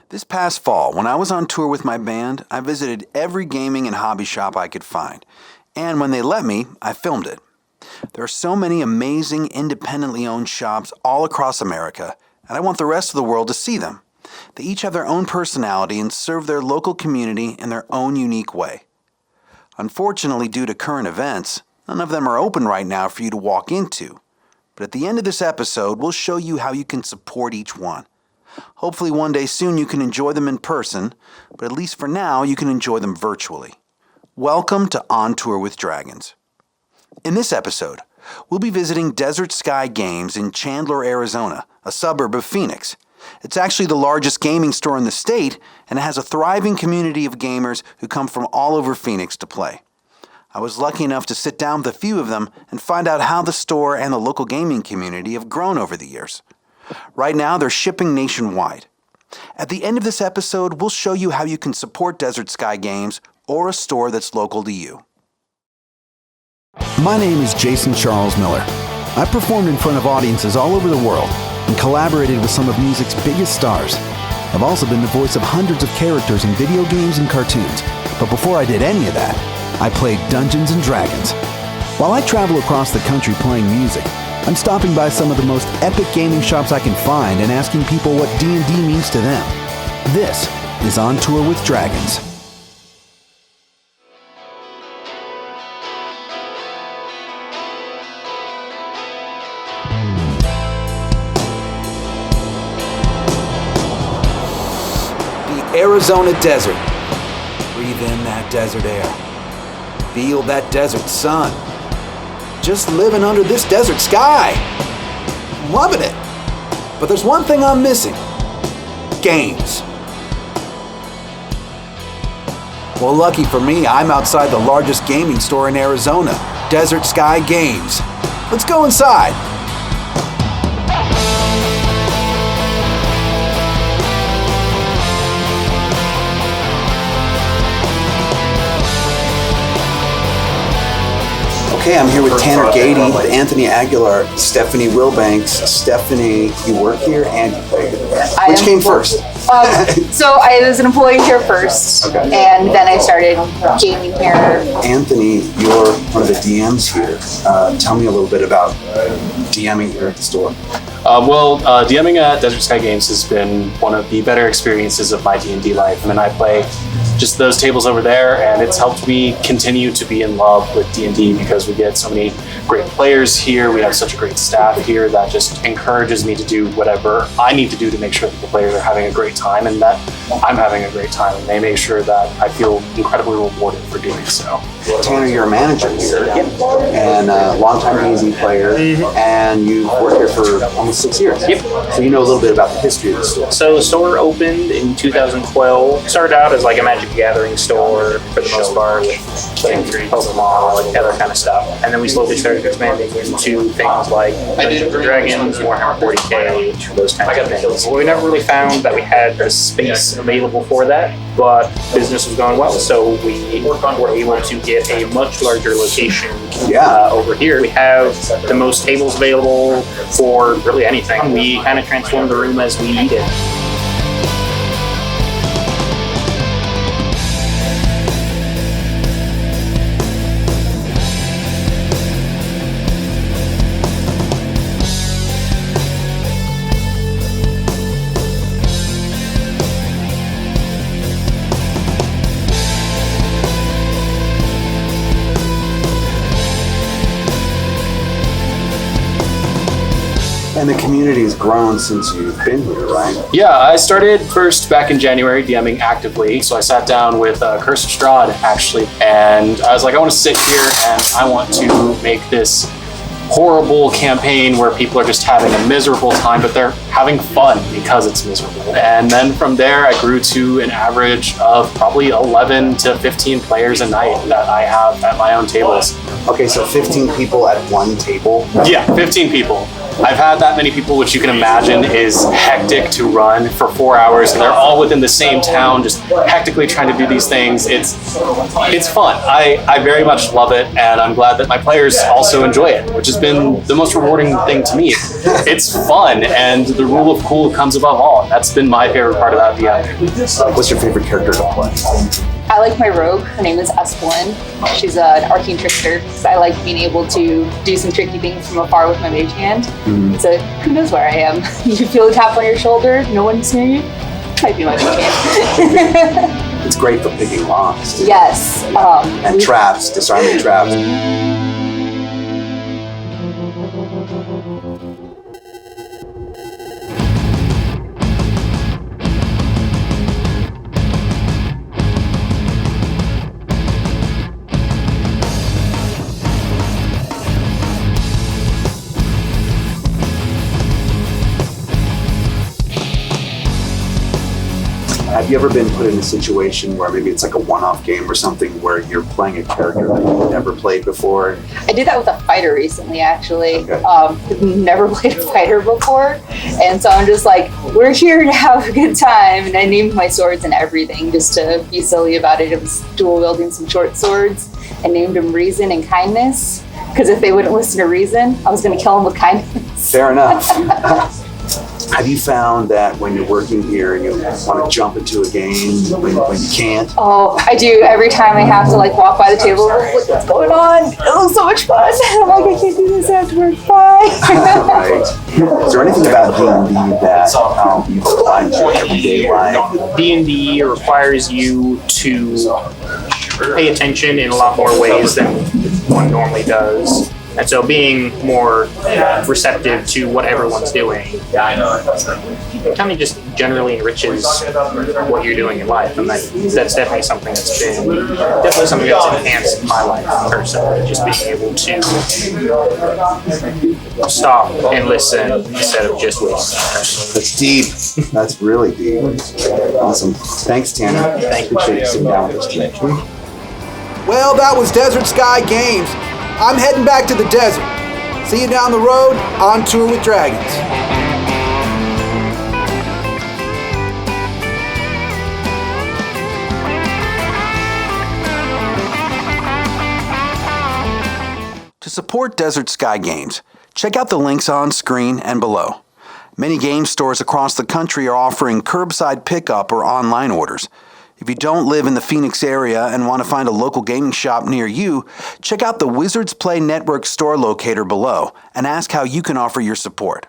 This past fall, when I was on tour with my band, I visited every gaming and hobby shop I could find. And when they let me, I filmed it. There are so many amazing, independently owned shops all across America, and I want the rest of the world to see them. They each have their own personality and serve their local community in their own unique way. Unfortunately, due to current events, none of them are open right now for you to walk into. But at the end of this episode, we'll show you how you can support each one. Hopefully one day soon you can enjoy them in person, but at least for now you can enjoy them virtually. Welcome to On Tour with Dragons. In this episode, we'll be visiting Desert Sky Games in Chandler, Arizona, a suburb of Phoenix. It's actually the largest gaming store in the state, and it has a thriving community of gamers who come from all over Phoenix to play. I was lucky enough to sit down with a few of them and find out how the store and the local gaming community have grown over the years. Right now, they're shipping nationwide. At the end of this episode, we'll show you how you can support Desert Sky Games or a store that's local to you. My name is Jason Charles Miller. I've performed in front of audiences all over the world and collaborated with some of music's biggest stars. I've also been the voice of hundreds of characters in video games and cartoons, but before I did any of that, I played Dungeons & Dragons. While I travel across the country playing music, I'm stopping by some of the most epic gaming shops I can find and asking people what D&D means to them. This is On Tour with Dragons. The Arizona desert. Breathe in that desert air. Feel that desert sun. Just living under this desert sky. Loving it. But there's one thing I'm missing. Games. Well, lucky for me, I'm outside the largest gaming store in Arizona, Desert Sky Games. Let's go inside. Okay, I'm here with Tanner Gady, Anthony Aguilar, Stephanie Wilbanks. Stephanie, you work here and you play here. Which came first? So I was an employee here first, Okay. And then I started gaming here. Anthony, you're one of the DMs here. Tell me a little bit about DMing here at the store. DMing at Desert Sky Games has been one of the better experiences of my D&D life. I mean, I play just those tables over there, and it's helped me continue to be in love with D&D because we get so many great players here. We have such a great staff here that just encourages me to do whatever I need to do to make sure that the players are having a great time and that I'm having a great time, and they make sure that I feel incredibly rewarded for doing so. Tanner, you're a manager here, and a longtime D&D player, and you've worked here for almost 6 years. Yep. So you know a little bit about the history of the store. So the store opened in 2012. Started out as like a Magic the Gathering store for the most part, with Pokemon, like other kind of stuff. And then we slowly started expanding into things like Dungeons & Dragons, Warhammer 40K, those kinds of things. We never really found that we had the space available for that, but business was going well, so we were able to get a much larger location over here. We have the most tables available for really anything. We kind of transform the room as we need it. And the community has grown since you've been here, right? Yeah, I started first back in January DMing actively. So I sat down with Curse of Strahd, actually, and I was like, I want to sit here and I want to make this horrible campaign where people are just having a miserable time, but they're having fun because it's miserable. And then from there, I grew to an average of probably 11 to 15 players a night that I have at my own tables. Okay, so 15 people at one table? Yeah, 15 people. I've had that many people, which you can imagine is hectic to run for 4 hours, and they're all within the same town, just hectically trying to do these things. It's fun. I very much love it, and I'm glad that my players also enjoy it, which has been the most rewarding thing to me. It's fun, and the rule of cool comes above all. And that's been my favorite part about DM. What's your favorite character to play? I like my rogue. Her name is Esplin. She's an arcane trickster. So I like being able to do some tricky things from afar with my mage hand. So who knows where I am? You feel a tap on your shoulder, no one's near you. Might be my mage hand. It's great for picking locks. Too. Yes. And traps, disarming traps. Have you ever been put in a situation where maybe it's like a one-off game or something where you're playing a character that you've never played before? I did that with a fighter recently, actually. Okay. I've never played a fighter before. And so I'm just like, we're here to have a good time. And I named my swords and everything just to be silly about it. It was dual wielding some short swords. I named them Reason and Kindness. Because if they wouldn't listen to Reason, I was going to kill them with kindness. Fair enough. Have you found that when you're working here and you want to jump into a game when you can't? Oh, I do. Every time I have to like walk by the table, like, what's going on? It looks so much fun. I'm like, I can't do this after work. Bye. Right. Is there anything about D&D that you find your everyday life? D&D requires you to pay attention in a lot more ways than one normally does. And so being more receptive to what everyone's doing kind of just generally enriches what you're doing in life. And that's definitely something that's enhanced my life personally, just being able to stop and listen instead of just waiting. That's deep. That's really deep. Awesome. Thanks, Tanner. Thank you. Appreciate you sitting down with us today. Well, that was Desert Sky Games. I'm heading back to the desert. See you down the road on Tour with Dragons. To support Desert Sky Games, check out the links on screen and below. Many game stores across the country are offering curbside pickup or online orders. If you don't live in the Phoenix area and want to find a local gaming shop near you, check out the Wizards Play Network store locator below and ask how you can offer your support.